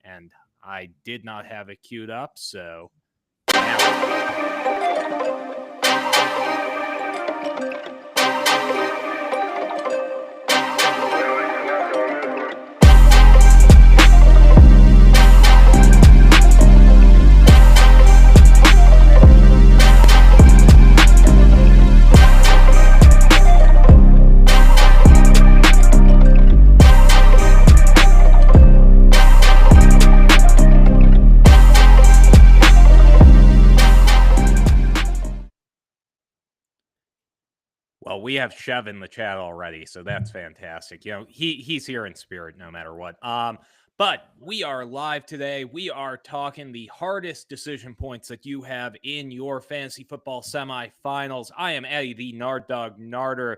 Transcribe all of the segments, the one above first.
and I did not have it queued up, so now. Well, we have Chev in the chat already, so that's fantastic. He's here in spirit no matter what. But we are live today. We are talking the hardest decision points that you have in your fantasy football semifinals. I am Addi, the Nard Dog Narder.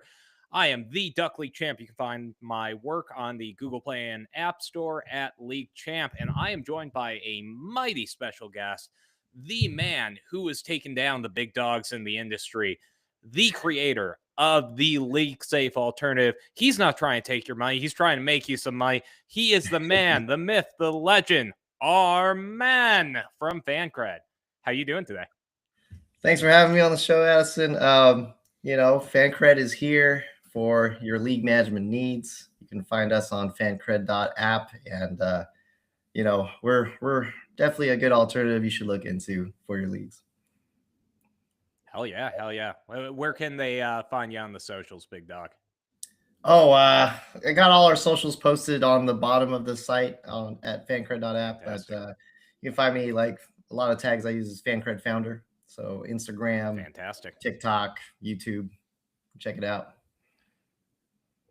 I am the Duck League Champ. You can find my work on the Google Play and App Store at League Champ. And I am joined by a mighty special guest, the man who has taken down the big dogs in the industry, the creator of the league safe alternative. He's not trying to take your money. He's trying to make you some money. He is the man, the myth, the legend, Arman from FanCred. How you doing today? Thanks for having me on the show, Addison. FanCred is here for your league management needs. You can find us on fancred.app, and we're definitely a good alternative you should look into for your leagues. Hell yeah. Where can they find you on the socials, big dog? I got all our socials posted on the bottom of the site at fancred.app. But you can find me, like, a lot of tags I use is FanCred Founder. So Instagram, fantastic, TikTok, YouTube, check it out.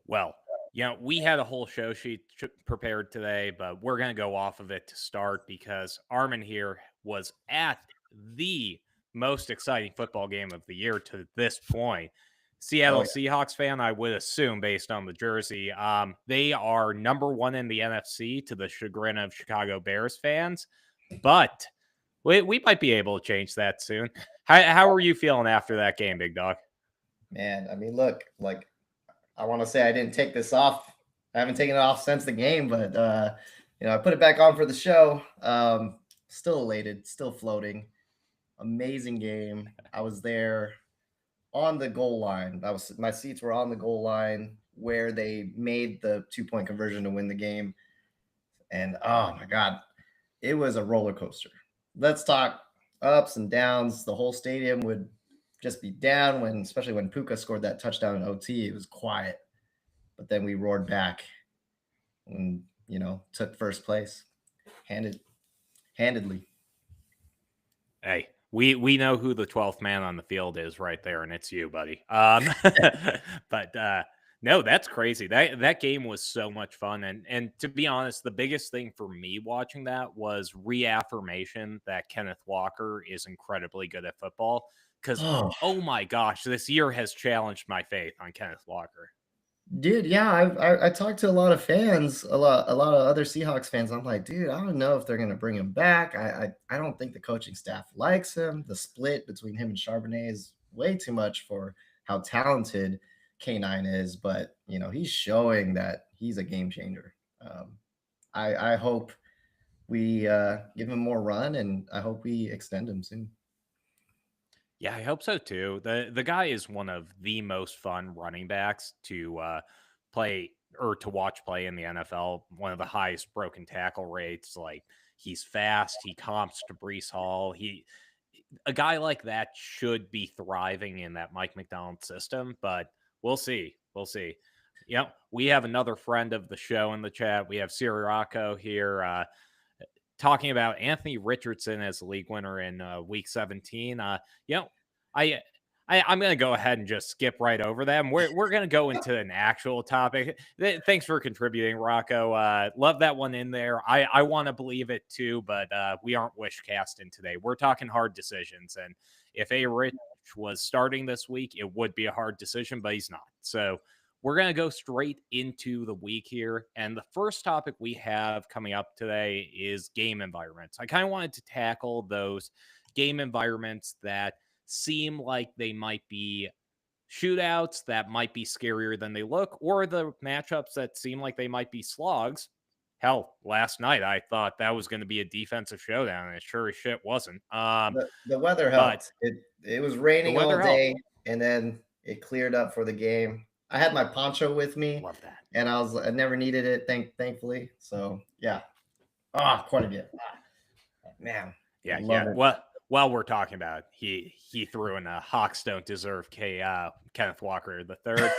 Well, we had a whole show sheet prepared today, but we're going to go off of it to start because Arman here was at the most exciting football game of the year to this point. Seattle Seahawks fan, I would assume, based on the jersey. They are number one in the NFC to the chagrin of Chicago Bears fans, but we might be able to change that soon. How are you feeling after that game, big dog? Man, I mean, look, like, I want to say I didn't take this off. I haven't taken it off since the game, but I put it back on for the show. Still elated, still floating. Amazing game. I was there on the goal line. My seats were on the goal line where they made the 2-point conversion to win the game. And oh my God, it was a roller coaster. Let's talk ups and downs. The whole stadium would just be down especially when Puka scored that touchdown in OT. It was quiet, but then we roared back and took first place handedly. Hey, we know who the 12th man on the field is right there, and it's you, buddy. But no, that's crazy. That game was so much fun, and to be honest, the biggest thing for me watching that was reaffirmation that Kenneth Walker is incredibly good at football. Because oh my gosh, this year has challenged my faith on Kenneth Walker. Dude, yeah, I talked to a lot of fans, a lot of other Seahawks fans. I'm like, dude, I don't know if they're gonna bring him back. I don't think the coaching staff likes him. The split between him and Charbonnet is way too much for how talented K9 is, but he's showing that he's a game changer. I hope we give him more run, and I hope we extend him soon. Yeah, I hope so too. The guy is one of the most fun running backs to play or to watch play in the NFL. One of the highest broken tackle rates. Like, he's fast. He comps to Breece Hall. A guy like that should be thriving in that Mike McDonald system, but we'll see. Yep, we have another friend of the show in the chat. We have Siri Rocco here talking about Anthony Richardson as the league winner in week 17. I'm going to go ahead and just skip right over them. We're going to go into an actual topic. Thanks for contributing, Rocco. Love that one in there. I want to believe it too, but we aren't wish casting today. We're talking hard decisions. And if A. Rich was starting this week, it would be a hard decision, but he's not. So we're going to go straight into the week here. And the first topic we have coming up today is game environments. I kind of wanted to tackle those game environments that seem like they might be shootouts, that might be scarier than they look, or the matchups that seem like they might be slogs. Hell, last night I thought that was going to be a defensive showdown, and it sure as shit wasn't. The weather But helped. It was the raining all weather helped. day, and then it cleared up for the game. I had my poncho with me, Love that. and I never needed it, thankfully. So yeah, quite a bit. Man, Yeah, love yeah. it. Well, while we're talking about it, he threw in a Hawks don't deserve Kenneth Walker the third.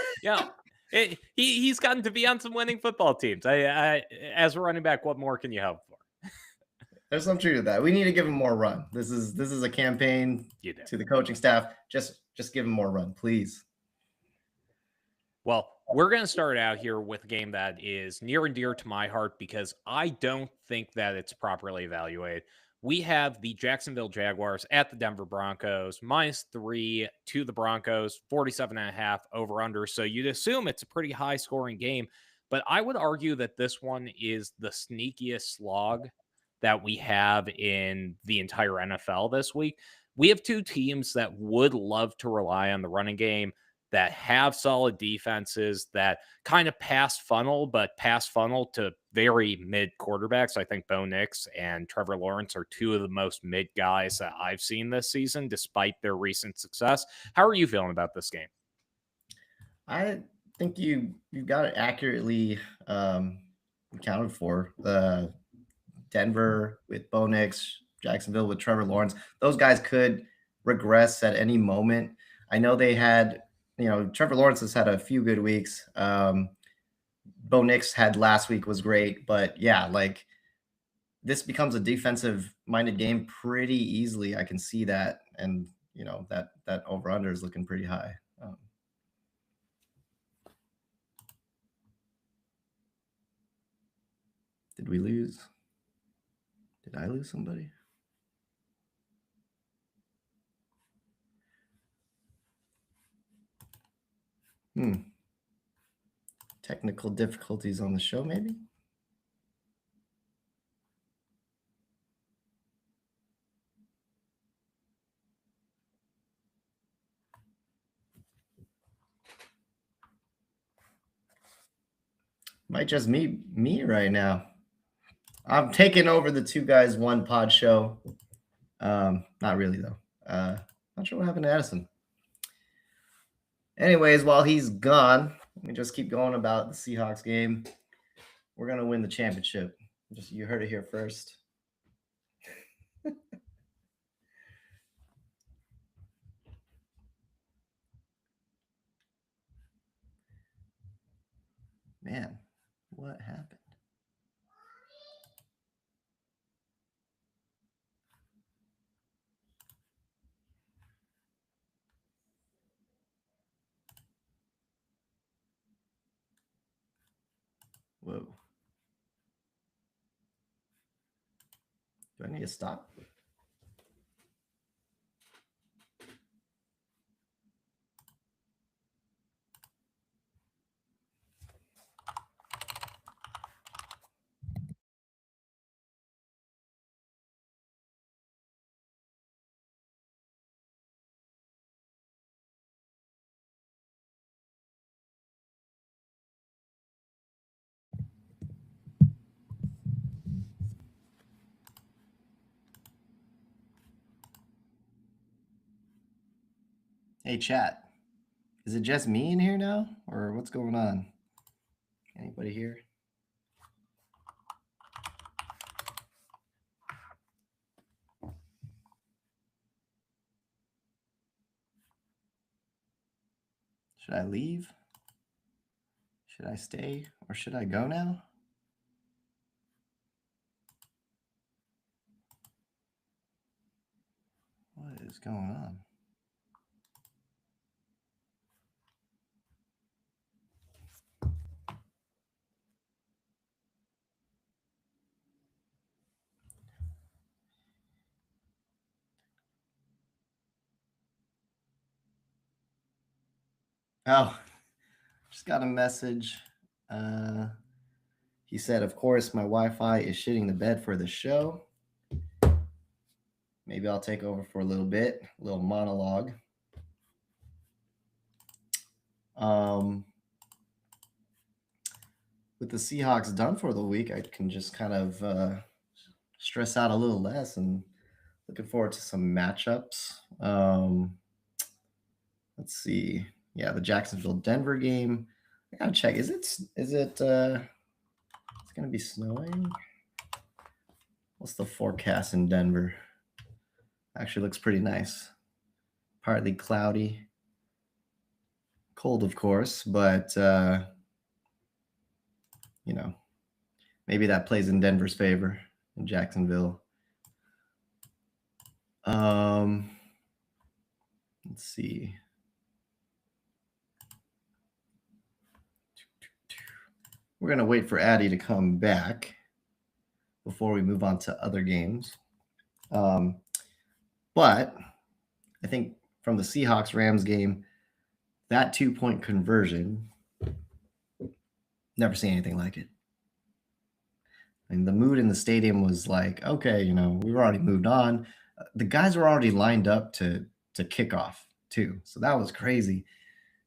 He's gotten to be on some winning football teams. I as a running back, what more can you hope for? There's some truth to that. We need to give him more run. This is a campaign You do. to the coaching staff. Just give him more run, please. Well, we're going to start out here with a game that is near and dear to my heart because I don't think that it's properly evaluated. We have the Jacksonville Jaguars at the Denver Broncos, -3 to the Broncos, 47.5 over under. So you'd assume it's a pretty high scoring game, but I would argue that this one is the sneakiest slog that we have in the entire NFL this week. We have two teams that would love to rely on the running game, that have solid defenses, that kind of pass funnel, but pass funnel to very mid quarterbacks. I think Bo Nix and Trevor Lawrence are two of the most mid guys that I've seen this season, despite their recent success. How are you feeling about this game? I think you got it accurately accounted for. Denver with Bo Nix, Jacksonville with Trevor Lawrence. Those guys could regress at any moment. I know they had, Trevor Lawrence has had a few good weeks. Bo Nix had last week was great, but yeah, like this becomes a defensive minded game pretty easily. I can see that. And, that over under is looking pretty high. Did we lose? Did I lose somebody? Technical difficulties on the show, maybe? Might just me right now. I'm taking over the Two Guys One Pod show. Not really though. Not sure what happened to Addison. Anyways, while he's gone, let me just keep going about the Seahawks game. We're gonna win the championship. Just you heard it here first. Man, what happened? Whoa. Do I need to stop? Hey, chat. Is it just me in here now? Or what's going on? Anybody here? Should I leave? Should I stay? Or should I go now? What is going on? Oh, just got a message. He said, of course, my Wi-Fi is shitting the bed for the show. Maybe I'll take over for a little bit, a little monologue. with the Seahawks done for the week, I can just kind of stress out a little less, and looking forward to some matchups. Let's see. Yeah, the Jacksonville Denver game. I gotta check. Is it it's gonna be snowing? What's the forecast in Denver? Actually looks pretty nice. Partly cloudy. Cold, of course, but maybe that plays in Denver's favor in Jacksonville. Let's see. We're going to wait for Addi to come back before we move on to other games. But I think from the Seahawks-Rams game, that 2-point conversion, never seen anything like it. And the mood in the stadium was like, okay, we were already moved on. The guys were already lined up to kick off too. So that was crazy.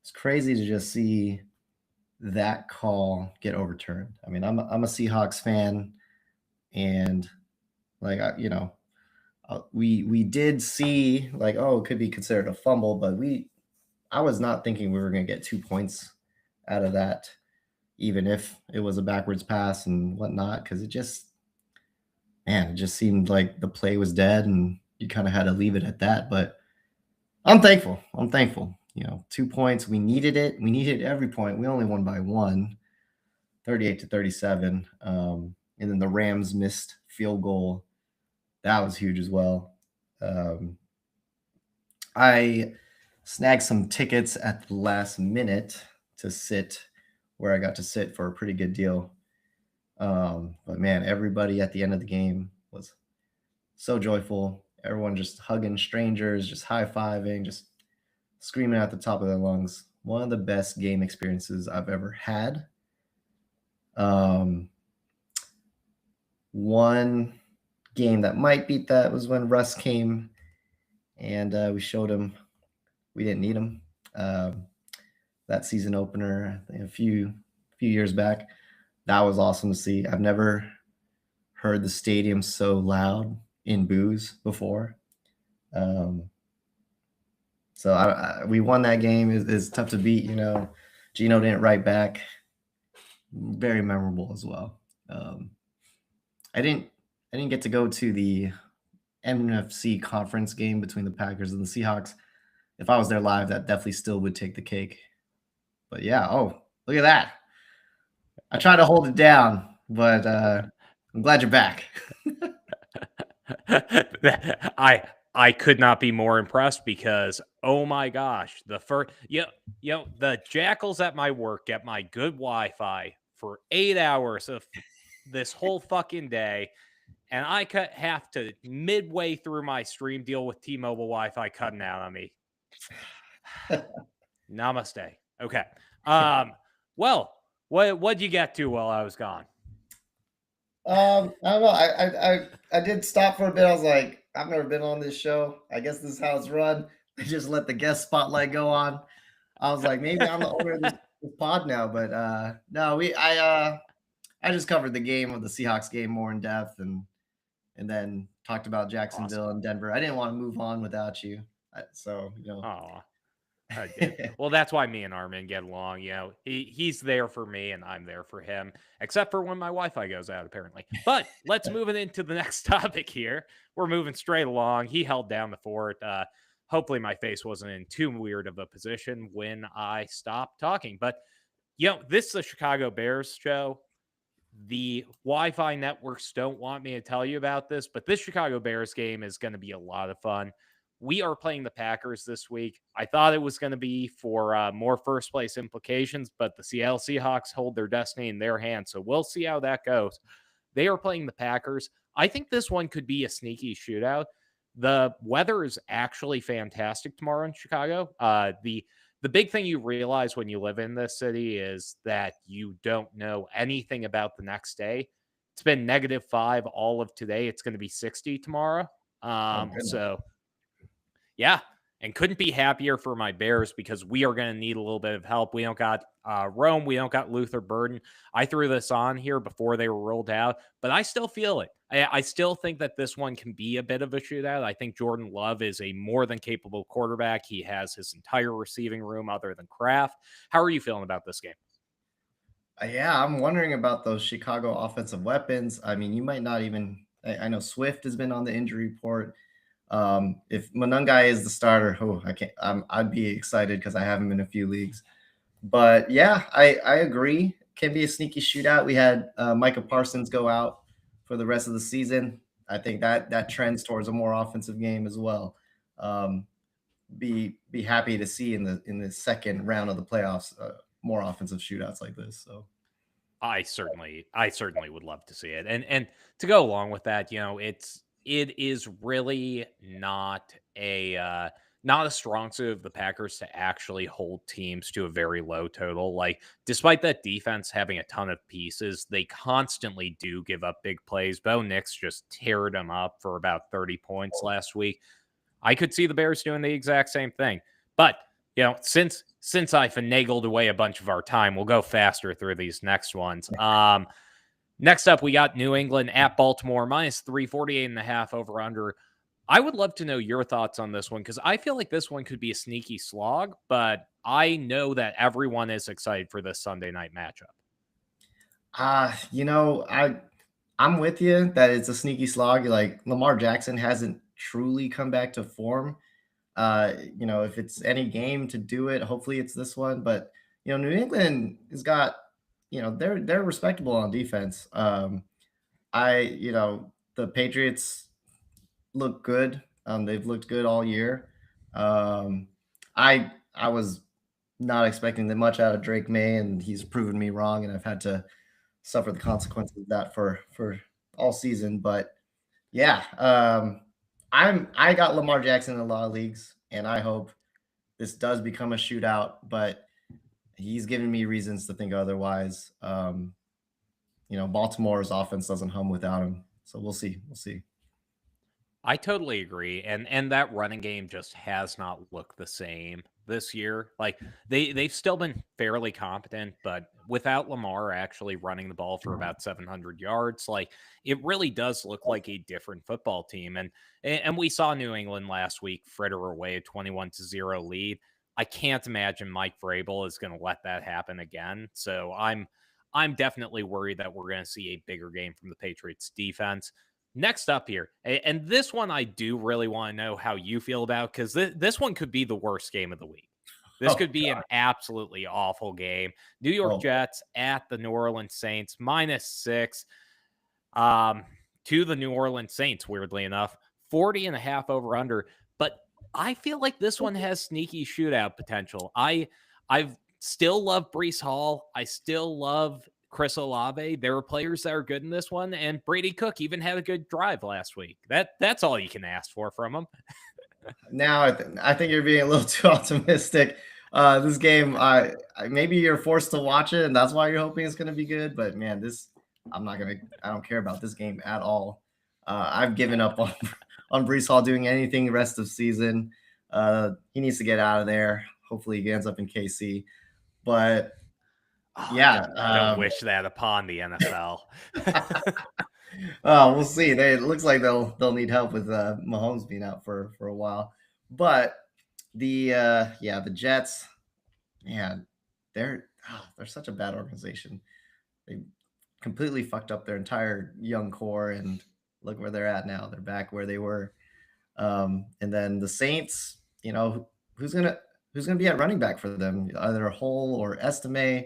It's crazy to just see that call get overturned. I mean, I'm a Seahawks fan, and we did see it could be considered a fumble, but I was not thinking we were going to get 2 points out of that, even if it was a backwards pass and whatnot, because it just seemed like the play was dead and you kind of had to leave it at that. But I'm thankful. 2 points. We needed it. We needed every point. We only won by 1, 38-37. And then the Rams missed field goal. That was huge as well. I snagged some tickets at the last minute to sit where I got to sit for a pretty good deal. But man, everybody at the end of the game was so joyful. Everyone just hugging strangers, just high-fiving, just screaming at the top of their lungs. One of the best game experiences I've ever had. One game that might beat that was when Russ came and we showed him we didn't need him. That season opener a few years back. That was awesome to see. I've never heard the stadium so loud in boos before. So we won that game. It's tough to beat. Gino didn't write back. Very memorable as well. I didn't get to go to the NFC conference game between the Packers and the Seahawks. If I was there live, that definitely still would take the cake. But yeah, look at that. I tried to hold it down, but I'm glad you're back. I could not be more impressed because, oh my gosh, the jackals at my work get my good Wi-Fi for 8 hours of this whole fucking day, and I have to midway through my stream deal with T-Mobile Wi-Fi cutting out on me. Namaste. Okay. Well, what'd you get to while I was gone? I don't know. I did stop for a bit. I was like, I've never been on this show. I guess this is how it's run. They just let the guest spotlight go on. I was like, maybe I'm the owner of this pod now, but no, I just covered the game of the Seahawks game more in depth and then talked about Jacksonville and Denver. I didn't want to move on without you. So, Oh, I did. Well, that's why me and Arman get along. He's there for me and I'm there for him, except for when my Wi-Fi goes out, apparently. But let's move it into the next topic here. We're moving straight along. He held down the fort. Hopefully my face wasn't in too weird of a position when I stopped talking. But, this is a Chicago Bears show. The Wi-Fi networks don't want me to tell you about this, but this Chicago Bears game is going to be a lot of fun. We are playing the Packers this week. I thought it was going to be for more first place implications, but the Seattle Seahawks hold their destiny in their hands. So we'll see how that goes. They are playing the Packers. I think this one could be a sneaky shootout. The weather is actually fantastic tomorrow in Chicago. The big thing you realize when you live in this city is that you don't know anything about the next day. It's been -5 all of today. It's going to be 60 tomorrow. So yeah, and couldn't be happier for my Bears because we are going to need a little bit of help. We don't got Rome. We don't got Luther Burden. I threw this on here before they were rolled out, but I still feel it. I still think that this one can be a bit of a shootout. I think Jordan Love is a more than capable quarterback. He has his entire receiving room other than Kraft. How are you feeling about this game? Yeah, I'm wondering about those Chicago offensive weapons. I mean, you might not even. I know Swift has been on the injury report. If Monungai is the starter, oh, I can't. I'd be excited because I have him in a few leagues. But yeah, I agree. Can be a sneaky shootout. We had Micah Parsons go out for the rest of the season. I think that trends towards a more offensive game as well. Um, be happy to see in the second round of the playoffs more offensive shootouts like this. So I certainly would love to see it. And to go along with that, it is really not a strong suit of the Packers to actually hold teams to a very low total. Like, despite that defense having a ton of pieces, they constantly do give up big plays. Bo Nix just teared them up for about 30 points last week. I could see the Bears doing the exact same thing. But, since I finagled away a bunch of our time, we'll go faster through these next ones. Next up, we got New England at Baltimore, minus 348.5 over under. I would love to know your thoughts on this one because I feel like this one could be a sneaky slog, but I know that everyone is excited for this Sunday night matchup. I'm with you that it's a sneaky slog. Like Lamar Jackson hasn't truly come back to form. If it's any game to do it, hopefully it's this one. But New England has got, they're respectable on defense. The Patriots look good. They've looked good all year. I was not expecting that much out of Drake May, and he's proven me wrong, and I've had to suffer the consequences of that for all season. But yeah, I got Lamar Jackson in a lot of leagues, and I hope this does become a shootout. But he's giving me reasons to think otherwise. Baltimore's offense doesn't hum without him, so we'll see. We'll see. I totally agree, and that running game just has not looked the same this year. Like they've still been fairly competent, but without Lamar actually running the ball for about 700 yards, like it really does look like a different football team. And we saw New England last week fritter away a 21-0 lead. I can't imagine Mike Vrabel is going to let that happen again. So I'm definitely worried that we're going to see a bigger game from the Patriots defense. Next up here, and this one I do really want to know how you feel about because this one could be the worst game of the week. This Oh could be an God. absolutely awful game. New York Oh, Jets at the New Orleans Saints, -6 to the New Orleans Saints, weirdly enough, 40.5 over under. But I feel like this one has sneaky shootout potential. I've still love Brees Hall. I still love Chris Olave. There are players that are good in this one, and Brady Cook even had a good drive last week. That's all you can ask for from him. now I think you're being a little too optimistic. This game, maybe you're forced to watch it, and that's why you're hoping it's going to be good. But man, I don't care about this game at all. I've given up on on Brees Hall doing anything the rest of the season. He needs to get out of there. Hopefully, he ends up in KC. But Oh, yeah, don't wish that upon the NFL. oh, we'll see. It looks like they'll need help with Mahomes being out for a while. But the Jets, man, they're such a bad organization. They completely fucked up their entire young core, and look where they're at now. They're back where they were. And then the Saints, who's gonna be at running back for them? Either Hole or Estime.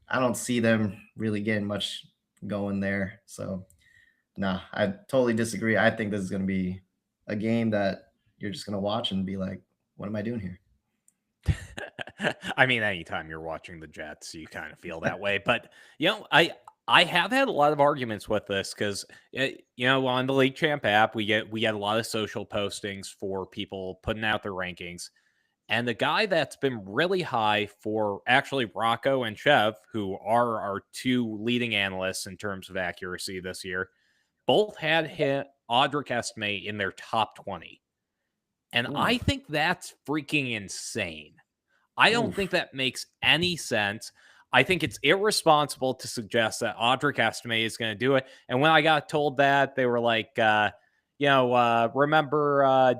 I don't see them really getting much going there. So no, I totally disagree. I think this is going to be a game that you're just going to watch and be like, what am I doing here? I mean, anytime you're watching the Jets, you kind of feel that way. But I have had a lot of arguments with this because on the League Champ app we get a lot of social postings for people putting out their rankings, and the guy that's been really high for actually Rocco and Chev, who are our two leading analysts in terms of accuracy this year, both had hit Audric Estime in their top 20. And I Oof. think that's freaking insane. I don't Oof. think that makes any sense. I think it's irresponsible to suggest that Audric Estime is going to do it. And when I got told that, they were like, remember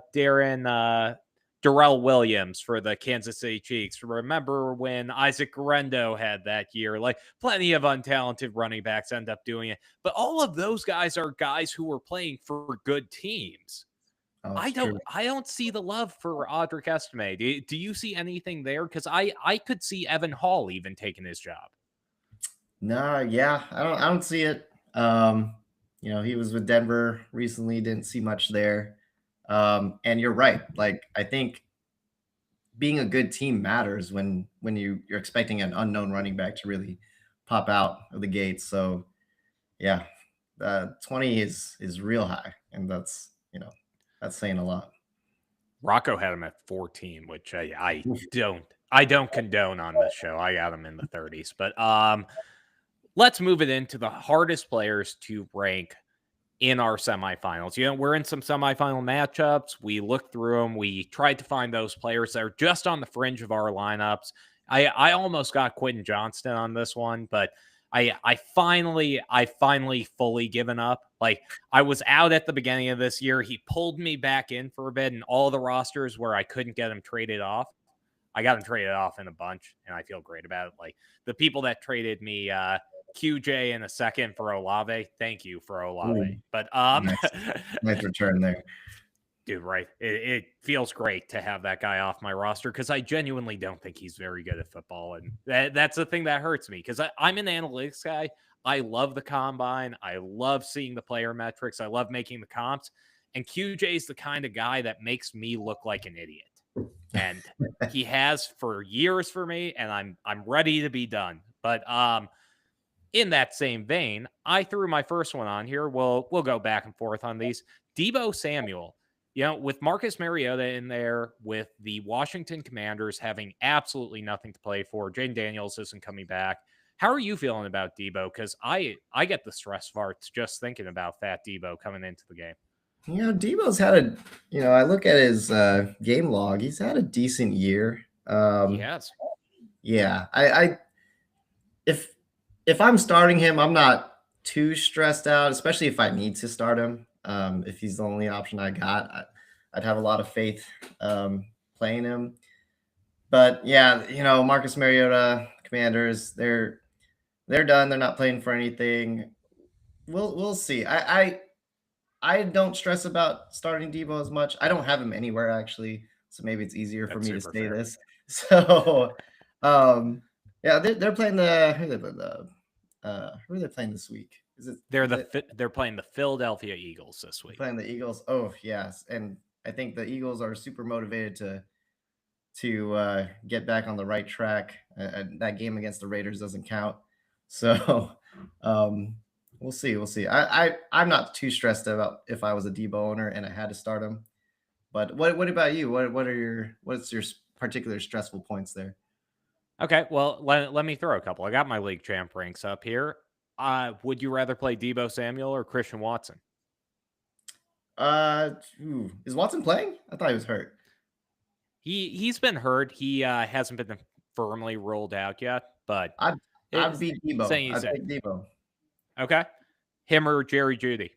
Darrell Williams for the Kansas City Chiefs? Remember when Isaac Guerrero had that year? Like, plenty of untalented running backs end up doing it. But all of those guys are guys who were playing for good teams. Oh, I it's don't true. I don't see the love for Audric Estime. Do you see anything there? Because I could see Evan Hall even taking his job. No, yeah, I don't see it. He was with Denver recently, didn't see much there. And you're right. Like, I think being a good team matters when you're expecting an unknown running back to really pop out of the gates. So yeah, 20 is real high, and that's saying a lot. Rocco had him at 14, which I don't condone on this show. I got him in the 30s. But let's move it into the hardest players to rank in our semifinals. We're in some semifinal matchups. We looked through them. We tried to find those players that are just on the fringe of our lineups. I almost got Quentin Johnston on this one, but I finally fully given up. Like, I was out at the beginning of this year. He pulled me back in for a bit, and all the rosters where I couldn't get him traded off, I got him traded off in a bunch, and I feel great about it. Like, the people that traded me QJ in a second for Olave, thank you for Olave. Ooh, But nice return there. dude, right? It feels great to have that guy off my roster because I genuinely don't think he's very good at football, and that's the thing that hurts me because I'm an analytics guy. I love the combine. I love seeing the player metrics. I love making the comps, and QJ is the kind of guy that makes me look like an idiot, and he has for years for me, and I'm ready to be done. But in that same vein, I threw my first one on here. We'll go back and forth on these. Deebo Samuel. With Marcus Mariota in there, with the Washington Commanders having absolutely nothing to play for, Jaden Daniels isn't coming back. How are you feeling about Deebo? Because I get the stress farts just thinking about Fat Deebo coming into the game. Debo's had I look at his game log. He's had a decent year. He has. Yeah, if I'm starting him, I'm not too stressed out, especially if I need to start him. If he's the only option I got, I'd have a lot of faith playing him. But yeah, Marcus Mariota, Commanders, they're done. They're not playing for anything. We'll see. I don't stress about starting Deebo as much. I don't have him anywhere actually, so maybe it's easier for me to say fair. this. So, yeah, they're playing who are they playing this week? They're playing the Philadelphia Eagles this week. Playing the Eagles. Oh yes, and I think the Eagles are super motivated to get back on the right track. That game against the Raiders doesn't count, so we'll see. We'll see. I'm not too stressed about if I was a Deebo owner and I had to start him. But what about you? What's your particular stressful points there? Okay, well, let me throw a couple. I got my league champ ranks up here. Would you rather play Deebo Samuel or Christian Watson? Is Watson playing? I thought he was hurt. He's been hurt. He hasn't been firmly ruled out yet, but I'd beat Deebo. I'd take Deebo. Okay, him or Jerry Jeudy?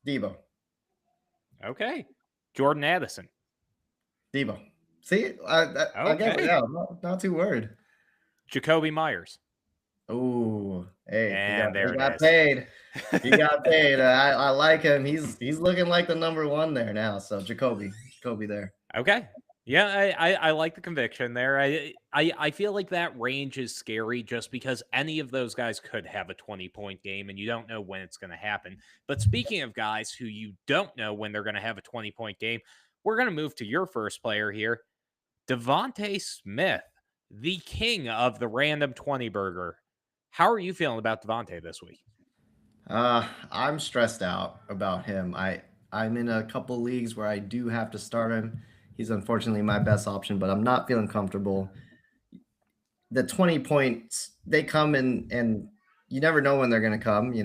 Deebo. Okay, Jordan Addison. Deebo. See, I guess yeah, not too worried. Jacoby Myers. Oh, hey, and he got paid. He got paid. I like him. He's looking like the number one there now. So Jacoby there. Okay. Yeah, I like the conviction there. I feel like that range is scary just because any of those guys could have a 20-point game and you don't know when it's going to happen. But speaking of guys who you don't know when they're going to have a 20-point game, we're going to move to your first player here, Devontae Smith, the king of the random 20 burger. How are you feeling about Devontae this week? I'm stressed out about him. I'm in a couple leagues where I do have to start him. He's unfortunately my best option, but I'm not feeling comfortable. The 20 points, they come and you never know when they're going to come. You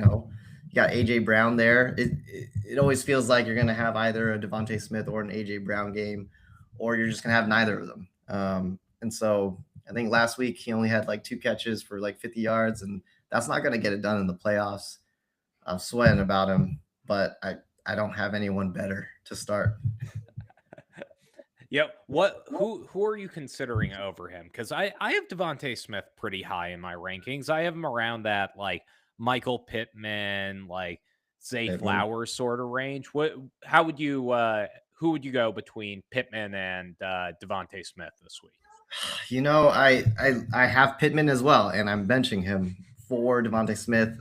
got AJ Brown there. It always feels like you're going to have either a Devontae Smith or an AJ Brown game, or you're just going to have neither of them. And so I think last week he only had like 2 catches for like 50 yards, and that's not going to get it done in the playoffs. I'm sweating about him, but I don't have anyone better to start. Yep. Who are you considering over him? Because I have Devontae Smith pretty high in my rankings. I have him around that like Michael Pittman, like Zay Pittman. Flowers sort of range. How would you who would you go between Pittman and Devontae Smith this week? You know, I have Pittman as well, and I'm benching him for Devontae Smith.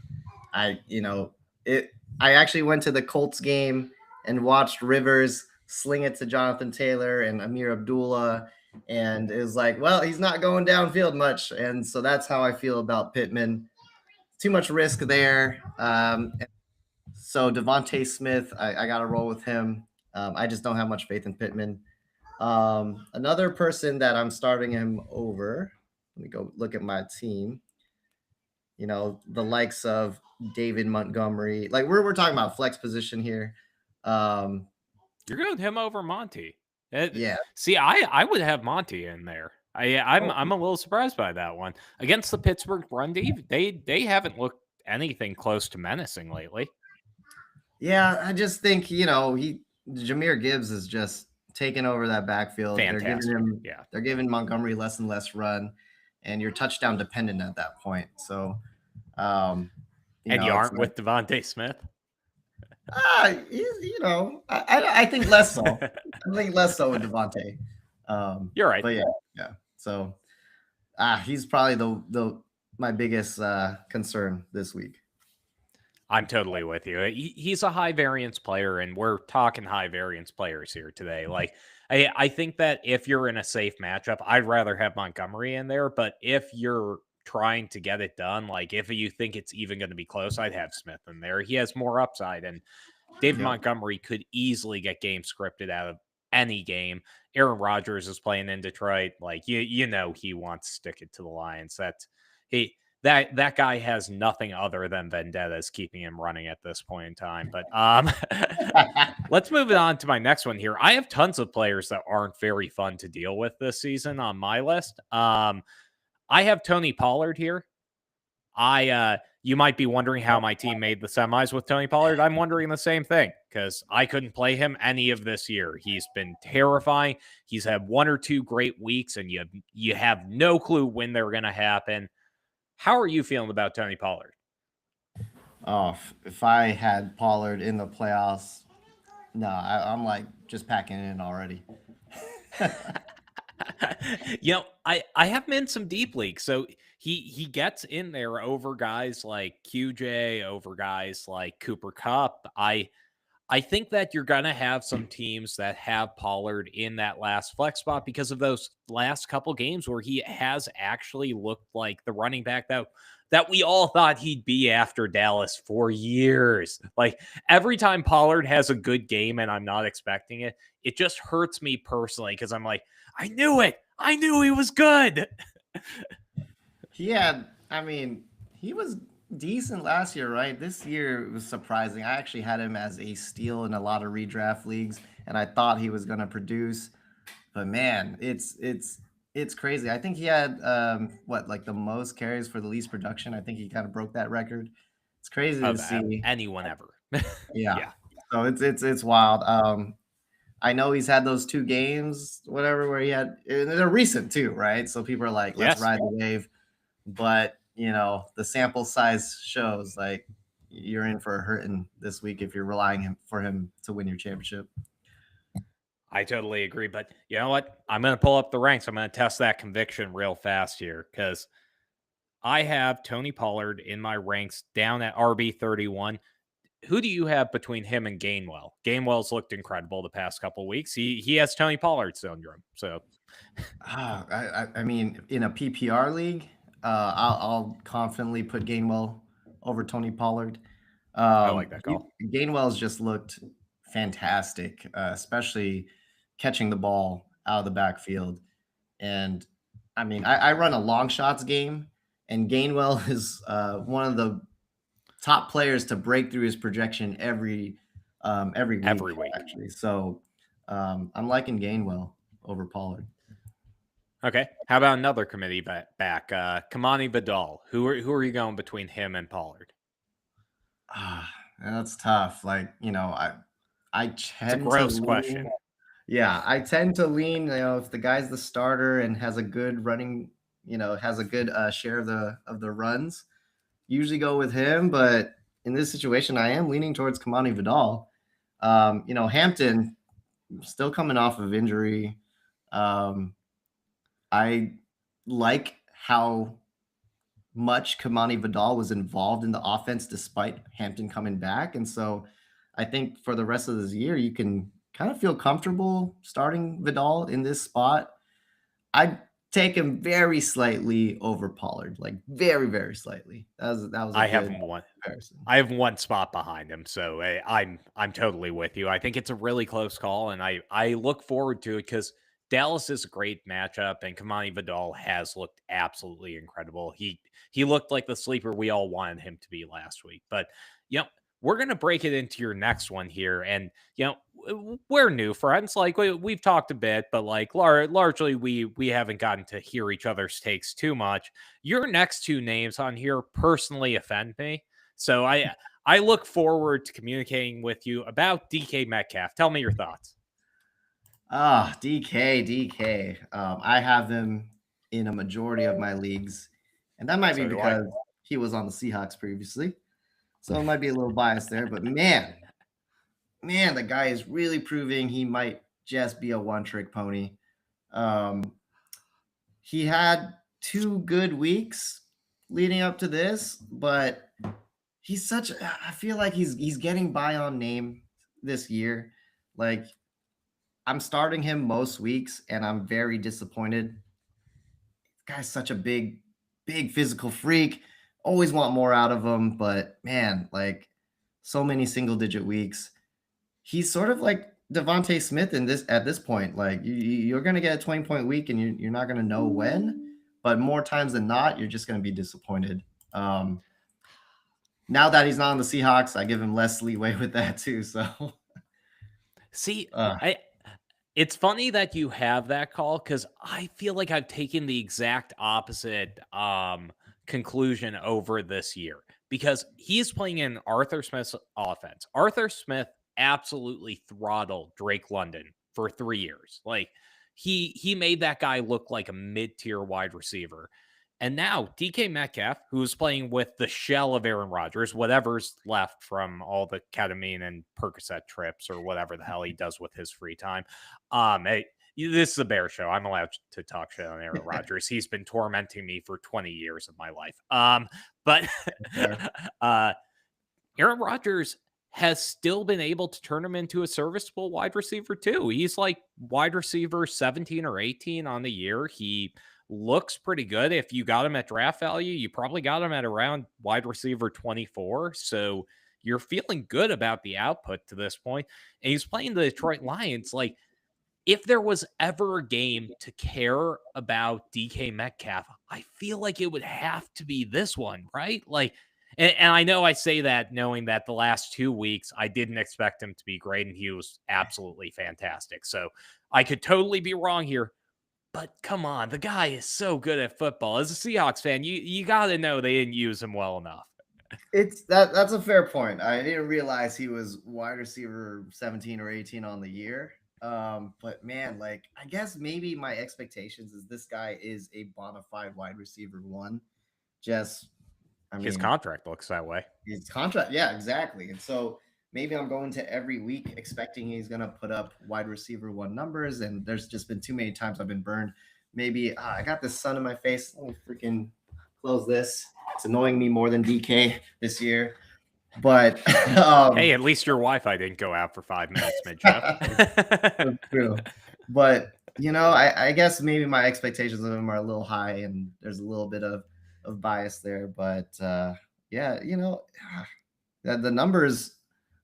I you know it. I actually went to the Colts game and watched Rivers sling it to Jonathan Taylor and Amir Abdullah, and it was like, well, he's not going downfield much, and so that's how I feel about Pittman. Too much risk there. So Devontae Smith, I got to roll with him. I just don't have much faith in Pittman. Another person that I'm starting him over. Let me go look at my team. You know, the likes of David Montgomery. Like we're talking about flex position here. Um, You're going with him over Monty. yeah. See, I would have Monty in there. I'm a little surprised by that one against the Pittsburgh run deep. They haven't looked anything close to menacing lately. Yeah, I just think Jahmyr Gibbs is just taking over that backfield. Fantastic. They're giving Montgomery less and less run, and you're touchdown dependent at that point. So, you aren't with Devontae Smith. I think less so. I think less so with Devontae. You're right. But yeah. So, he's probably the my biggest concern this week. I'm totally with you. He's a high variance player, and we're talking high variance players here today. Like, I think that if you're in a safe matchup, I'd rather have Montgomery in there. But if you're trying to get it done, like if you think it's even going to be close, I'd have Smith in there. He has more upside, and David Montgomery could easily get game scripted out of any game. Aaron Rodgers is playing in Detroit. Like you know he wants to stick it to the Lions. That guy has nothing other than vendettas keeping him running at this point in time. But let's move it on to my next one here. I have tons of players that aren't very fun to deal with this season on my list. I have Tony Pollard here. You might be wondering how my team made the semis with Tony Pollard. I'm wondering the same thing because I couldn't play him any of this year. He's been terrifying. He's had 1 or 2 great weeks, and you have no clue when they're going to happen. How are you feeling about Tony Pollard? Oh, if I had Pollard in the playoffs, no, I'm like just packing it in already. I have him in some deep leagues, so he gets in there over guys like QJ, over guys like Cooper Kupp. I think that you're going to have some teams that have Pollard in that last flex spot because of those last couple games where he has actually looked like the running back that we all thought he'd be after Dallas for years. Like every time Pollard has a good game and I'm not expecting it, it just hurts me personally because I'm like, I knew it. I knew he was good. He was decent last year, right? This year it was surprising. I actually had him as a steal in a lot of redraft leagues, and I thought he was going to produce. But man, it's crazy. I think he had the most carries for the least production. I think he kind of broke that record. It's crazy to see anyone ever. Yeah. So it's wild. I know he's had those 2 games, whatever, where they're recent too, right? So people are like, let's ride the wave. But the sample size shows like you're in for a hurting this week if you're relying for him to win your championship. I totally agree. But you know what? I'm going to pull up the ranks. I'm going to test that conviction real fast here because I have Tony Pollard in my ranks down at RB31. Who do you have between him and Gainwell? Gainwell's looked incredible the past couple of weeks. He has Tony Pollard syndrome. So, I mean, in a PPR league, I'll confidently put Gainwell over Tony Pollard. I like that call. Gainwell's just looked fantastic, especially catching the ball out of the backfield. And I mean, I run a long shots game, and Gainwell is one of the top players to break through his projection every week. Actually. So I'm liking Gainwell over Pollard. Okay. How about another committee back? Kamani Vidal. Who are you going between him and Pollard? That's tough. Like, I It's a tend to gross lean. question. Yeah, I tend to lean, if the guy's the starter and has a good running, has a good share of the runs, usually go with him. But in this situation, I am leaning towards Kamani Vidal. Hampton still coming off of injury. I like how much Kamani Vidal was involved in the offense despite Hampton coming back. And so I think for the rest of this year, you can kind of feel comfortable starting Vidal in this spot. I'd take him very slightly over Pollard, like very, very slightly. That was a I have good him one. comparison. I have one spot behind him, so I'm totally with you. I think it's a really close call, and I look forward to it because Dallas is a great matchup, and Kamani Vidal has looked absolutely incredible. He looked like the sleeper we all wanted him to be last week. But you know, we're gonna break it into your next one here, and we're new friends. Like we've talked a bit, but like largely we haven't gotten to hear each other's takes too much. Your next two names on here personally offend me. So I look forward to communicating with you about DK Metcalf. Tell me your thoughts. DK. I have him in a majority of my leagues, and that might be So do I. because he was on the Seahawks previously. So it might be a little biased there, but man, the guy is really proving he might just be a one-trick pony. Um, he had 2 good weeks leading up to this, but I feel like he's getting by on name this year. Like I'm starting him most weeks, and I'm very disappointed. Guy's such a big physical freak. Always want more out of him, but man, like so many single-digit weeks. He's sort of like Devontae Smith at this point. Like you're gonna get a 20-point week, and you're not gonna know when, but more times than not, you're just gonna be disappointed. Um, Now that he's not on the Seahawks, I give him less leeway with that too. So, See, uh, I it's funny that you have that call because I feel like I've taken the exact opposite conclusion over this year because he's playing in Arthur Smith's offense. Arthur Smith absolutely throttled Drake London for 3 years. Like he made that guy look like a mid-tier wide receiver. And now DK Metcalf, who's playing with the shell of Aaron Rodgers, whatever's left from all the ketamine and Percocet trips or whatever the hell he does with his free time. Hey, this is a bear show. I'm allowed to talk shit on Aaron Rodgers. He's been tormenting me for 20 years of my life. But uh, Aaron Rodgers has still been able to turn him into a serviceable wide receiver too. He's like wide receiver 17 or 18 on the year. He looks pretty good. If you got him at draft value, you probably got him at around wide receiver 24. So you're feeling good about the output to this point. And he's playing the Detroit Lions. Like, if there was ever a game to care about DK Metcalf, I feel like it would have to be this one, right? Like, and I know I say that knowing that the last 2 weeks I didn't expect him to be great, and he was absolutely fantastic. So I could totally be wrong here, but come on, the guy is so good at football. As a Seahawks fan, you got to know they didn't use him well enough. that's a fair point. I didn't realize he was wide receiver 17 or 18 on the year. But man, like I guess maybe my expectations is this guy is a bona fide wide receiver one. Just, I His mean, contract looks that way. his contract, yeah, exactly. And so maybe I'm going to every week expecting he's gonna put up wide receiver one numbers, and there's just been too many times I've been burned. Maybe I got this sun in my face. Let me freaking close this. It's annoying me more than DK this year. But Hey, at least your Wi-Fi didn't go out for 5 minutes mid-show. that's true. But I guess maybe my expectations of him are a little high, and there's a little bit of bias there. But yeah, the numbers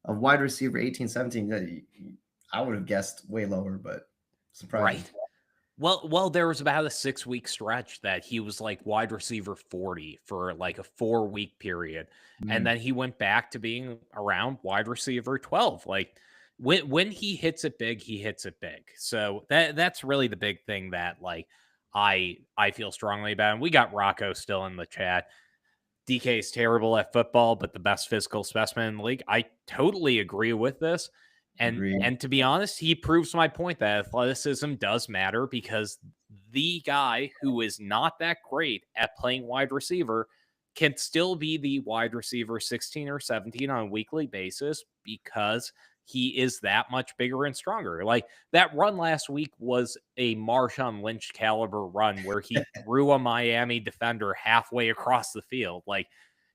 of wide receiver 18, 17, I would have guessed way lower, but surprising. Right. Well, there was about a 6-week stretch that he was like wide receiver 40 for like a 4-week period. And Mm. then he went back to being around wide receiver 12. Like when he hits it big, he hits it big. So that's really the big thing that like I feel strongly about. And we got Rocco still in the chat. DK is terrible at football, but the best physical specimen in the league. I totally agree with this. Agreed. And to be honest, he proves my point that athleticism does matter, because the guy who is not that great at playing wide receiver can still be the wide receiver 16 or 17 on a weekly basis, because he is that much bigger and stronger. Like, that run last week was a Marshawn Lynch caliber run where he threw a Miami defender halfway across the field. Like,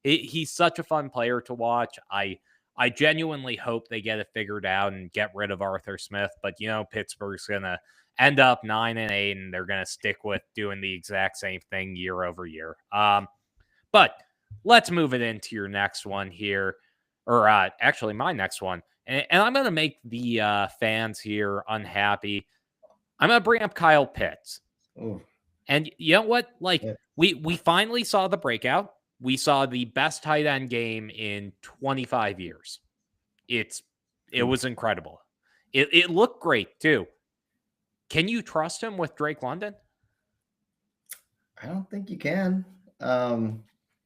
he's such a fun player to watch. I genuinely hope they get it figured out and get rid of Arthur Smith, but Pittsburgh's gonna end up 9-8, and they're gonna stick with doing the exact same thing year over year. But let's move it into your next one here, or actually my next one. And I'm going to make the fans here unhappy. I'm going to bring up Kyle Pitts. Ooh. And you know what? Like, Yeah. we finally saw the breakout. We saw the best tight end game in 25 years. It was incredible. It looked great too. Can you trust him with Drake London? I don't think you can.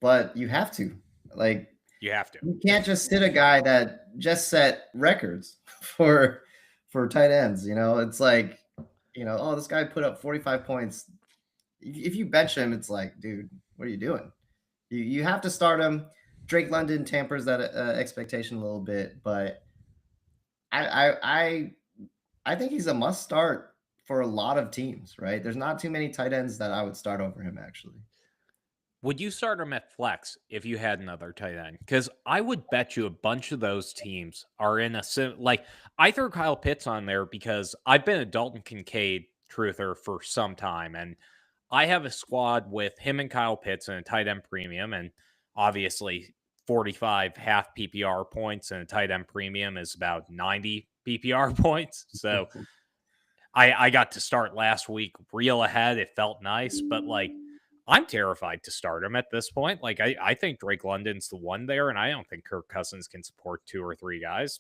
But you have to. Like, You have to. you can't just sit a guy that just set records for tight ends. It's like, oh, this guy put up 45 points. If you bench him, it's like, dude, what are you doing? You have to start him. Drake London tampers that expectation a little bit, but I think he's a must start for a lot of teams, right? There's not too many tight ends that I would start over him, actually. Would you start him at flex if you had another tight end? Because I would bet you a bunch of those teams are in like, I threw Kyle Pitts on there because I've been a Dalton Kincaid truther for some time, and I have a squad with him and Kyle Pitts and a tight end premium, and obviously 45 half PPR points and a tight end premium is about 90 PPR points. So I got to start last week real ahead. It felt nice, but like, I'm terrified to start him at this point. Like, I think Drake London's the one there, and I don't think Kirk Cousins can support 2 or 3 guys.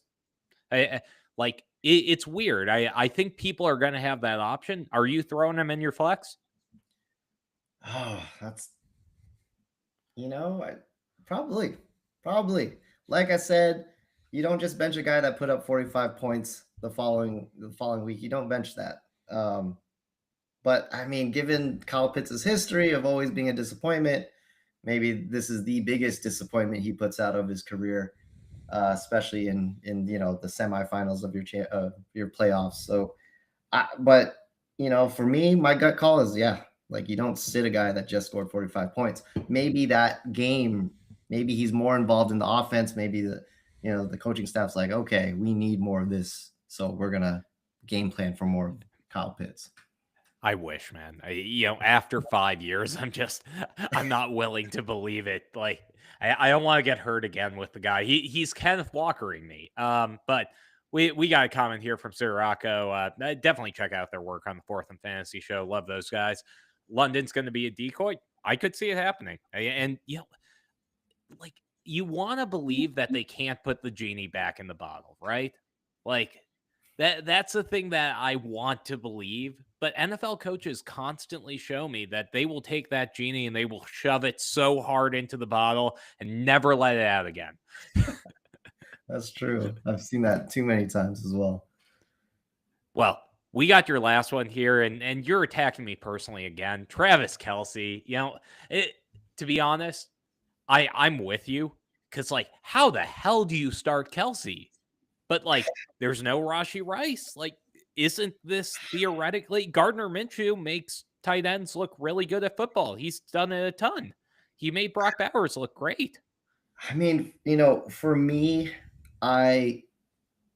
It's weird. I think people are going to have that option. Are you throwing him in your flex? Oh, that's probably. Like I said, you don't just bench a guy that put up 45 points the following week. You don't bench that. But I mean, given Kyle Pitts' history of always being a disappointment, maybe this is the biggest disappointment he puts out of his career, especially in the semifinals of your playoffs. So, but for me, my gut call is like, you don't sit a guy that just scored 45 points. Maybe that game, maybe he's more involved in the offense. Maybe the coaching staff's like, okay, we need more of this, so we're gonna game plan for more of Kyle Pitts. I wish, man. After 5 years, I'm not willing to believe it. Like, I don't want to get hurt again with the guy. He's Kenneth Walkering me. But we got a comment here from Sirocco. Definitely check out their work on the Fourth and Fantasy Show. Love those guys. London's going to be a decoy. I could see it happening. And like, you want to believe that they can't put the genie back in the bottle, right? Like, that's the thing that I want to believe. But NFL coaches constantly show me that they will take that genie and they will shove it so hard into the bottle and never let it out again. That's true. I've seen that too many times as well. Well, we got your last one here, and you're attacking me personally again. Travis Kelce, to be honest, I'm with you, because, like, how the hell do you start Kelce? But, like, there's no Rashee Rice. Like, isn't this theoretically, Gardner Minshew makes tight ends look really good at football. He's done it a ton. He made Brock Bowers look great. I mean, for me,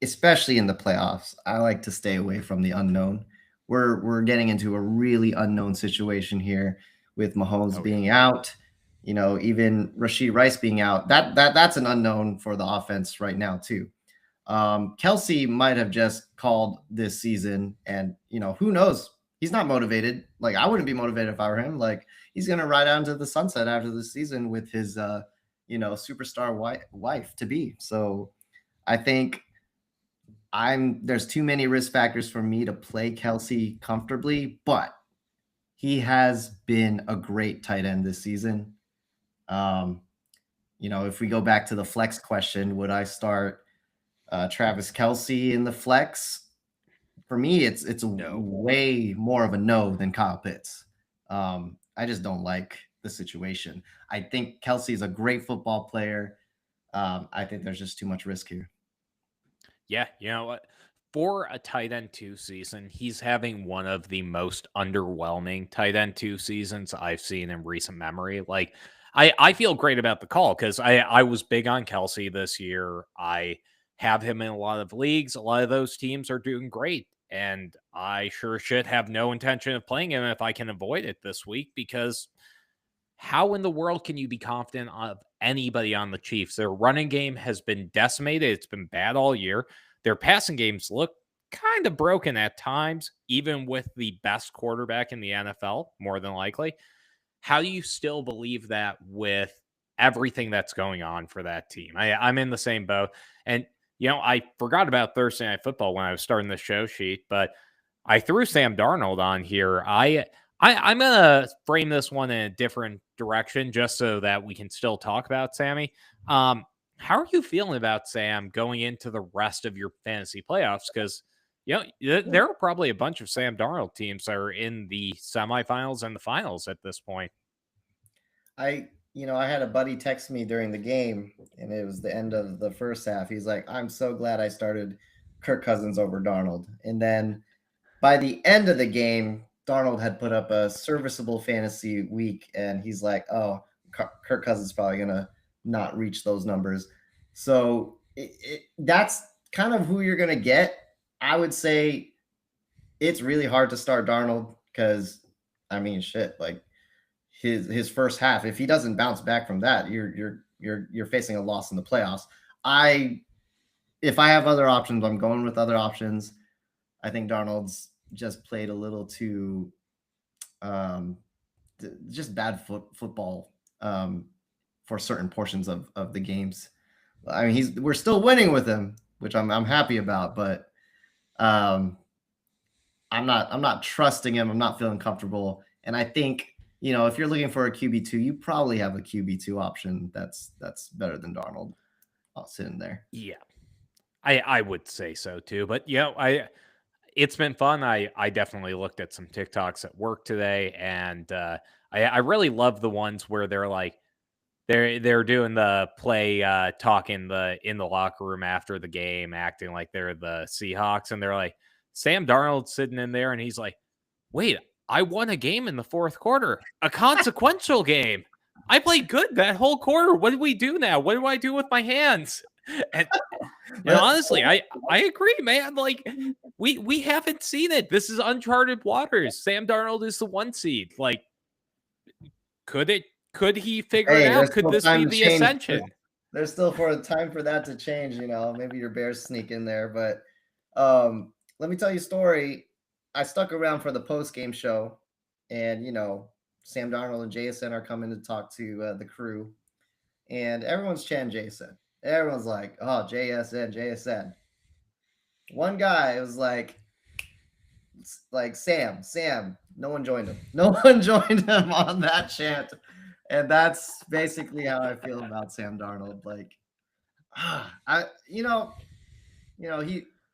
especially in the playoffs, I like to stay away from the unknown. We're getting into a really unknown situation here with Mahomes being out. Even Rashee Rice being out. That's an unknown for the offense right now too. Kelce might have just called this season, and who knows? He's not motivated. Like, I wouldn't be motivated if I were him. Like, he's gonna ride out into the sunset after the season with his superstar wife to be. So I think there's too many risk factors for me to play Kelce comfortably, but he has been a great tight end this season. Um, if we go back to the flex question, would I start Travis Kelce in the flex? For me, it's No. way more of a no than Kyle Pitts. I just don't like the situation. I think Kelsey is a great football player. I think there's just too much risk here. Yeah, you know what? For a tight end 2 season, he's having one of the most underwhelming tight end 2 seasons I've seen in recent memory. Like, I feel great about the call because I was big on Kelsey this year. I have him in a lot of leagues. A lot of those teams are doing great. And I sure should have no intention of playing him if I can avoid it this week because how in the world can you be confident of anybody on the Chiefs? Their running game has been decimated. It's been bad all year. Their passing games look kind of broken at times, even with the best quarterback in the NFL, more than likely. How do you still believe that with everything that's going on for that team? I'm in the same boat. And, I forgot about Thursday Night Football when I was starting the show sheet, but I threw Sam Darnold on here. I'm gonna frame this one in a different direction just so that we can still talk about Sammy. How are you feeling about Sam going into the rest of your fantasy playoffs? Because there are probably a bunch of Sam Darnold teams that are in the semifinals and the finals at this point. I had a buddy text me during the game, and it was the end of the first half. He's like, "I'm so glad I started Kirk Cousins over Darnold." And then by the end of the game, Darnold had put up a serviceable fantasy week, and he's like, "Oh, Kirk Cousins is probably gonna not reach those numbers." So that's kind of who you're gonna get. I would say it's really hard to start Darnold because, I mean, shit, like his first half, if he doesn't bounce back from that, you're facing a loss in the playoffs. If I have other options, I'm going with other options. I think Darnold's just played a little too just bad football for certain portions of the games. I mean, we're still winning with him, which I'm happy about, but I'm not trusting him. I'm not feeling comfortable. And I think, if you're looking for a QB2, you probably have a QB2 option that's better than Darnold sitting there. Yeah, I would say so too. But it's been fun. I definitely looked at some TikToks at work today, and I really love the ones where they're like they're doing the play talk in the locker room after the game, acting like they're the Seahawks, and they're like Sam Darnold sitting in there, and he's like, "Wait, I won a game in the fourth quarter, a consequential game. I played good that whole quarter. What do we do now? What do I do with my hands?" And honestly, I agree, man. Like we haven't seen it. This is uncharted waters. Sam Darnold is the 1 seed. Like, could he figure it out? Could this be the ascension? There's still time for that to change, maybe your Bears sneak in there. But let me tell you a story. I stuck around for the post-game show, and Sam Darnold and JSN are coming to talk to the crew, and everyone's chanting JSN. Everyone's like, "Oh, JSN, JSN." One guy was like Sam. No one joined him. No one joined him on that chant. And that's basically how I feel about Sam Darnold. Like,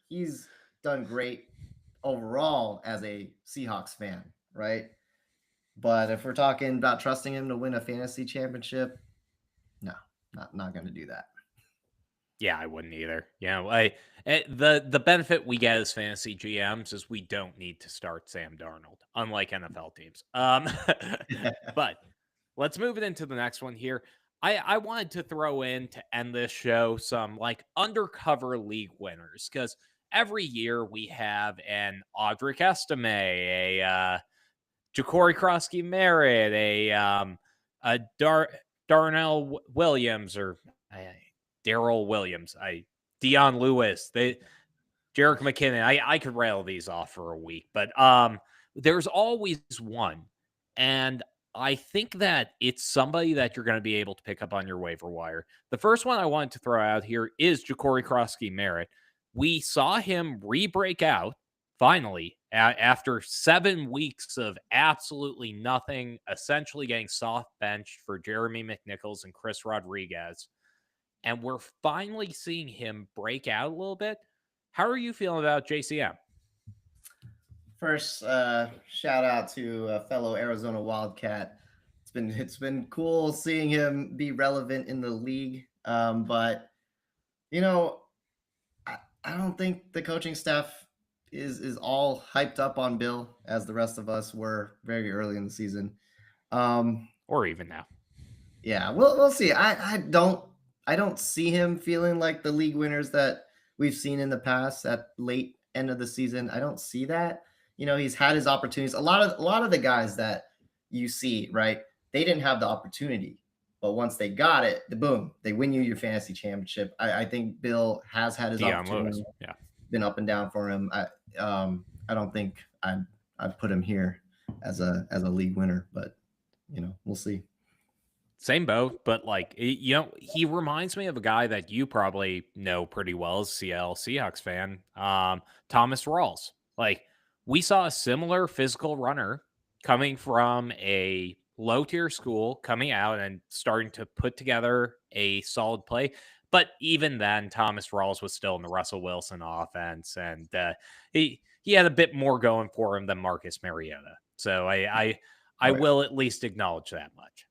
he's done great overall as a Seahawks fan, right? But if we're talking about trusting him to win a fantasy championship, no, not going to do that. Yeah, I wouldn't either. The benefit we get as fantasy GMs is we don't need to start Sam Darnold, unlike NFL teams. But let's move it into the next one here. I wanted to throw in to end this show some like undercover league winners because every year we have an Audric Estime, a Ja'Cory Krosky Merritt, a Darnell Williams, or Daryl Williams, Dion Lewis, Jerick McKinnon. I could rattle these off for a week, but there's always one. And I think that it's somebody that you're going to be able to pick up on your waiver wire. The first one I wanted to throw out here is Ja'Cory Krosky Merritt. We saw him re-break out, finally, after 7 weeks of absolutely nothing, essentially getting soft benched for Jeremy McNichols and Chris Rodriguez. And we're finally seeing him break out a little bit. How are you feeling about JCM? First, shout out to a fellow Arizona Wildcat. It's been cool seeing him be relevant in the league. But you know, I don't think the coaching staff is all hyped up on Bill as the rest of us were very early in the season. Or even now. Yeah, we'll see. I don't see him feeling like the league winners that we've seen in the past at late end of the season. I don't see that. He's had his opportunities. A lot of the guys that you see, right? They didn't have the opportunity, but once they got it, boom, they win you your fantasy championship. I think Bill has had his opportunity. Lewis. Yeah, been up and down for him. I don't think I'd put him here as a league winner, but we'll see. Same boat, but he reminds me of a guy that you probably know pretty well as Seattle Seahawks fan, Thomas Rawls. Like, we saw a similar physical runner coming from a low tier school, coming out and starting to put together a solid play. But even then, Thomas Rawls was still in the Russell Wilson offense, and he had a bit more going for him than Marcus Mariota. So I will at least acknowledge that much.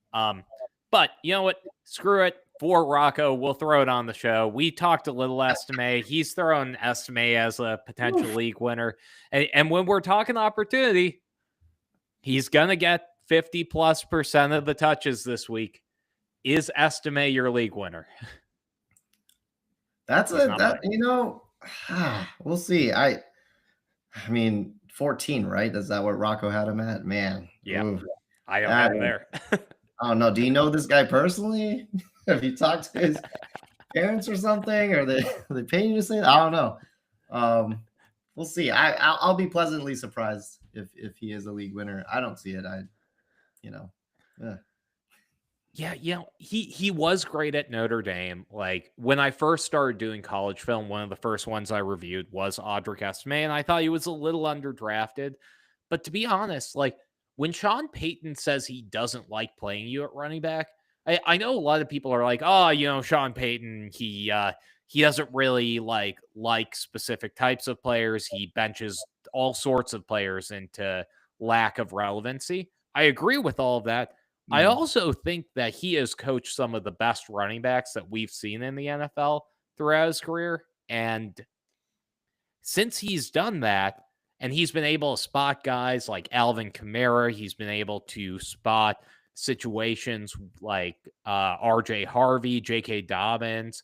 But you know what? Screw it. For Rocco, we'll throw it on the show. We talked a little Estime. He's throwing Estime as a potential league winner. And when we're talking opportunity, he's going to get 50+% of the touches this week. Is Estime your league winner? We'll see. I mean, 14, right? Is that what Rocco had him at? Man. Yeah. Ooh. I don't have him there. I don't know. Do you know this guy personally? Have you talked to his parents or something? Or they paying you to say that? I don't know. We'll see. I'll be pleasantly surprised if he is a league winner. I don't see it. Yeah, he was great at Notre Dame. Like, when I first started doing college film, one of the first ones I reviewed was Audric Estime, and I thought he was a little underdrafted. But to be honest, like, when Sean Payton says he doesn't like playing you at running back, I know a lot of people are like, oh, Sean Payton, he doesn't really like specific types of players. He benches all sorts of players into lack of relevancy. I agree with all of that. I also think that he has coached some of the best running backs that we've seen in the NFL throughout his career. And since he's done that, and he's been able to spot guys like Alvin Kamara, he's been able to spot situations like RJ Harvey, J.K. Dobbins,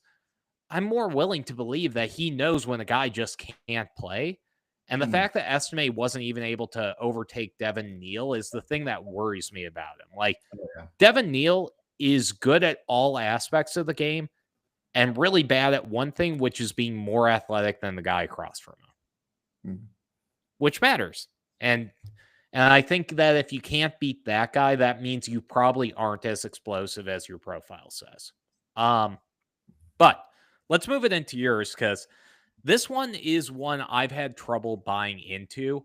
I'm more willing to believe that he knows when a guy just can't play. And the fact that Estime wasn't even able to overtake Devin Neal is the thing that worries me about him. Like, Devin Neal is good at all aspects of the game and really bad at one thing, which is being more athletic than the guy across from him, which matters. And I think that if you can't beat that guy, that means you probably aren't as explosive as your profile says. But let's move it into yours, because this one is one I've had trouble buying into.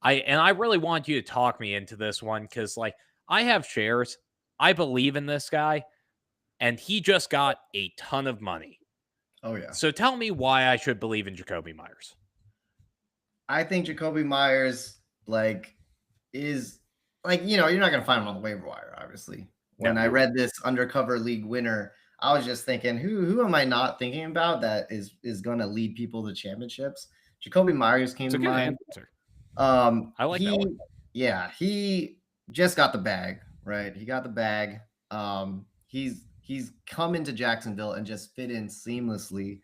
I really want you to talk me into this one, because I have shares. I believe in this guy, and he just got a ton of money. Oh, yeah. So tell me why I should believe in Jakobi Meyers. I think Jakobi Meyers, is you're not going to find him on the waiver wire, obviously. When I read this undercover league winner, I was just thinking, who am I not thinking about that is going to lead people to championships? Jakobi Meyers came to mind. I like that one. Yeah, he just got the bag, right? He got the bag. He's come into Jacksonville and just fit in seamlessly,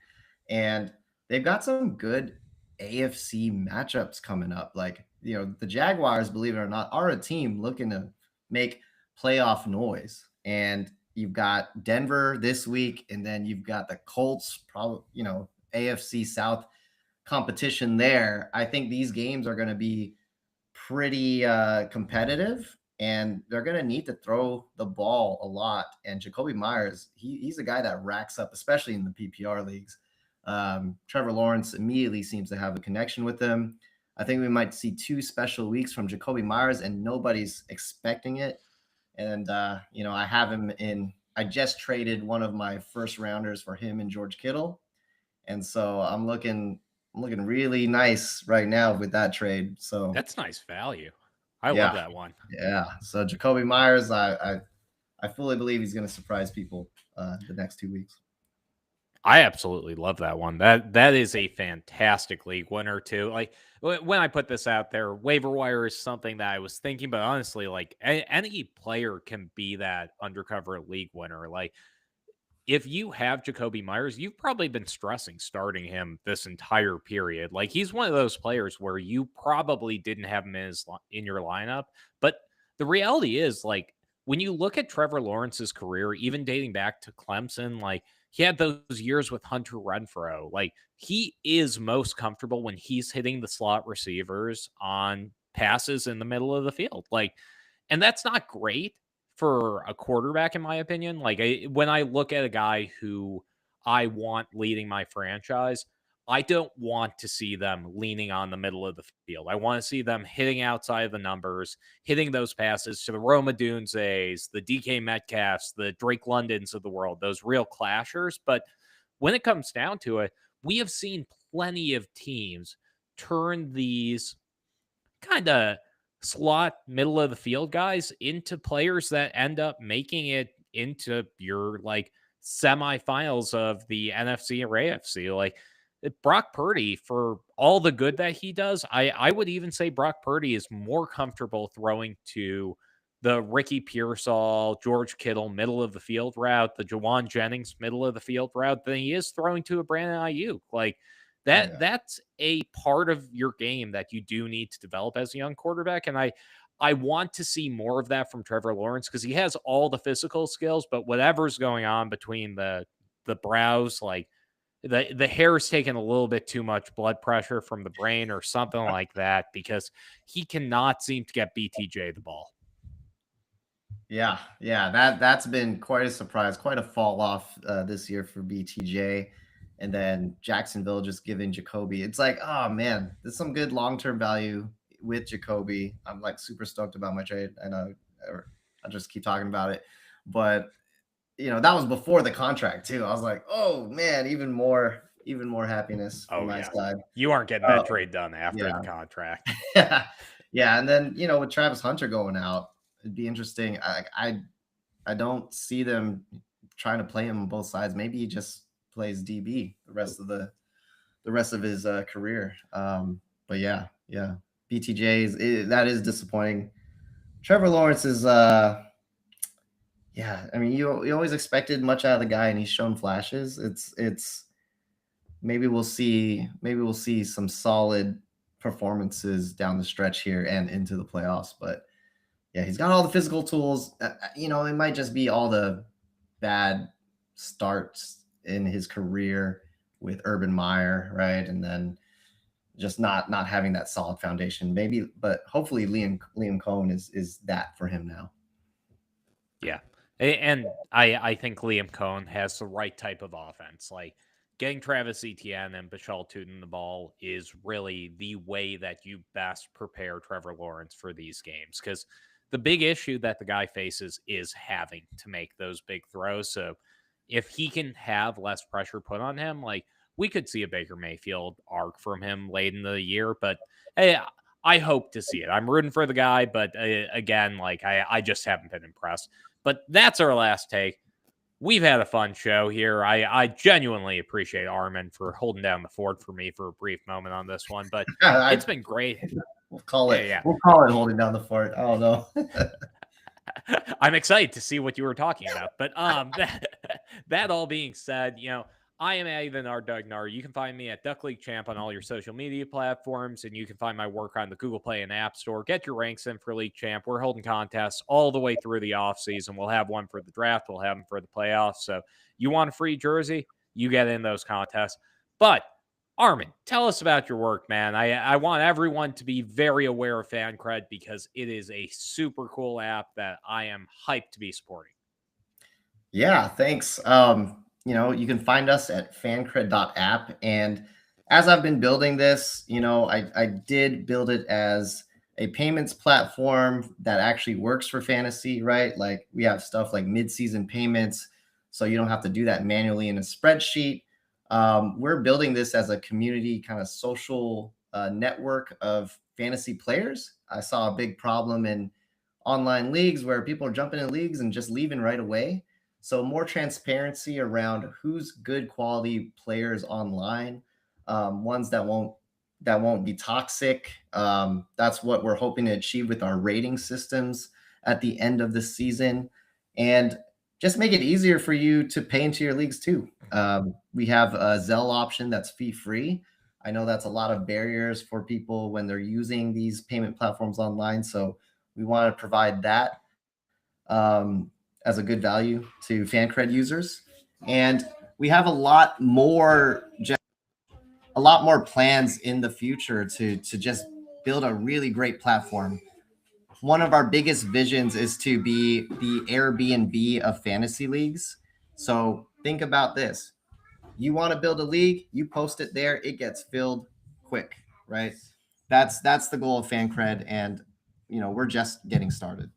and they've got some good AFC matchups coming up. The Jaguars, believe it or not, are a team looking to make playoff noise, and you've got Denver this week, and then you've got the Colts, probably, AFC South competition there. I think these games are going to be pretty competitive, and they're going to need to throw the ball a lot. And Jakobi Meyers, he's a guy that racks up, especially in the PPR leagues. Trevor Lawrence immediately seems to have a connection with him. I think we might see 2 special weeks from Jacoby Myers, and nobody's expecting it. And I have him in. I just traded one of my first rounders for him and George Kittle, and so I'm looking really nice right now with that trade. So That's nice value. I love yeah, that one. yeah. So Jacoby Myers, I fully believe he's going to surprise people the next 2 weeks. I absolutely love that one. That is a fantastic league winner too. Like when I put this out there, waiver wire is something that I was thinking, but honestly, like any player can be that undercover league winner. Like if you have Jacoby Myers, you've probably been stressing starting him this entire period. Like he's one of those players where you probably didn't have him in your lineup, but the reality is like when you look at Trevor Lawrence's career, even dating back to Clemson, like he had those years with Hunter Renfrow. Like he is most comfortable when he's hitting the slot receivers on passes in the middle of the field. Like, and that's not great for a quarterback, in my opinion. Like when I look at a guy who I want leading my franchise, I don't want to see them leaning on the middle of the field. I want to see them hitting outside of the numbers, hitting those passes to the Roma Dunzeys, the DK Metcalfs, the Drake Londons of the world, those real clashers. But when it comes down to it, we have seen plenty of teams turn these kind of slot middle of the field guys into players that end up making it into your like semifinals of the NFC or AFC. Like Brock Purdy, for all the good that he does, I would even say Brock Purdy is more comfortable throwing to the Ricky Pearsall, George Kittle middle of the field route, the Jawan Jennings middle of the field route than he is throwing to a Brandon Ayuk. Like Oh, yeah. that's a part of your game that you do need to develop as a young quarterback. And I want to see more of that from Trevor Lawrence because he has all the physical skills, but whatever's going on between the brows, like the hair is taking a little bit too much blood pressure from the brain or something like that because he cannot seem to get BTJ the ball. Yeah, yeah, that's been quite a surprise, quite a fall off this year for BTJ, and then Jacksonville just giving Jacoby. It's like, oh man, there's some good long term value with Jacoby. I'm like super stoked about my trade. I know I just keep talking about it, but that was before the contract too. I was like, oh man, even more happiness from Oh my yeah. side. You aren't getting that trade done after Yeah, the contract. yeah, and then with Travis Hunter going out, it'd be interesting. I don't see them trying to play him on both sides. Maybe he just plays DB the rest of his career. But yeah, BTJ that is disappointing. Trevor Lawrence is yeah. I mean, you always expected much out of the guy, and he's shown flashes. It's maybe we'll see some solid performances down the stretch here and into the playoffs, but yeah, he's got all the physical tools. It might just be all the bad starts in his career with Urban Meyer, right? And then just not having that solid foundation. Maybe, but hopefully Liam Cohen is that for him now. Yeah. And I think Liam Cohen has the right type of offense. Like getting Travis Etienne and Bashal Tootin the ball is really the way that you best prepare Trevor Lawrence for these games. Because the big issue that the guy faces is having to make those big throws. So if he can have less pressure put on him, like we could see a Baker Mayfield arc from him late in the year. But hey, I hope to see it. I'm rooting for the guy, but again, like I just haven't been impressed. But that's our last take. We've had a fun show here. I genuinely appreciate Arman for holding down the fort for me for a brief moment on this one, but it's been great. We'll call it. Yeah. We'll call it holding down the fort. I don't know. I'm excited to see what you were talking about. But that all being said, I am Ivan R. Dugnar. You can find me at Duck League Champ on all your social media platforms, and you can find my work on the Google Play and App Store. Get your ranks in for League Champ. We're holding contests all the way through the offseason. We'll have one for the draft. We'll have them for the playoffs. So you want a free jersey, you get in those contests. But Arman, tell us about your work, man. I want everyone to be very aware of FanCred because it is a super cool app that I am hyped to be supporting. Yeah, thanks. You can find us at fancred.app, and as I've been building this, I did build it as a payments platform that actually works for fantasy, right? Like we have stuff like mid-season payments, so you don't have to do that manually in a spreadsheet. We're building this as a community kind of social network of fantasy players. I saw a big problem in online leagues where people are jumping in leagues and just leaving right away. So more transparency around who's good quality players online, ones that won't be toxic. That's what we're hoping to achieve with our rating systems at the end of the season, and just make it easier for you to pay into your leagues too. We have a Zelle option that's fee free. I know that's a lot of barriers for people when they're using these payment platforms online, so we want to provide that as a good value to FanCred users. And we have a lot more plans in the future to just build a really great platform. One of our biggest visions is to be the Airbnb of fantasy leagues. So think about this. You want to build a league, you post it there, it gets filled quick, right? That's the goal of FanCred, and we're just getting started.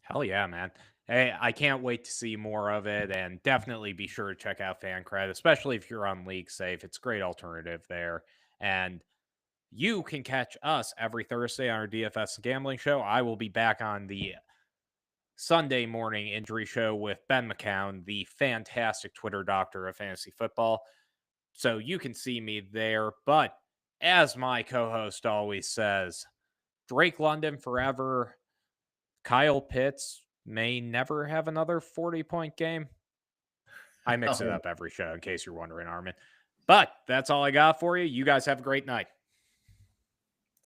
Hell yeah, man. Hey, I can't wait to see more of it, and definitely be sure to check out FanCred, especially if you're on League Safe. It's a great alternative there. And you can catch us every Thursday on our DFS gambling show. I will be back on the Sunday morning injury show with Ben McCown, the fantastic Twitter doctor of fantasy football. So you can see me there. But as my co host always says, Drake London forever. Kyle Pitts may never have another 40-point game. I mix it Oh, up every show in case you're wondering, Armin. But that's all I got for you. You guys have a great night.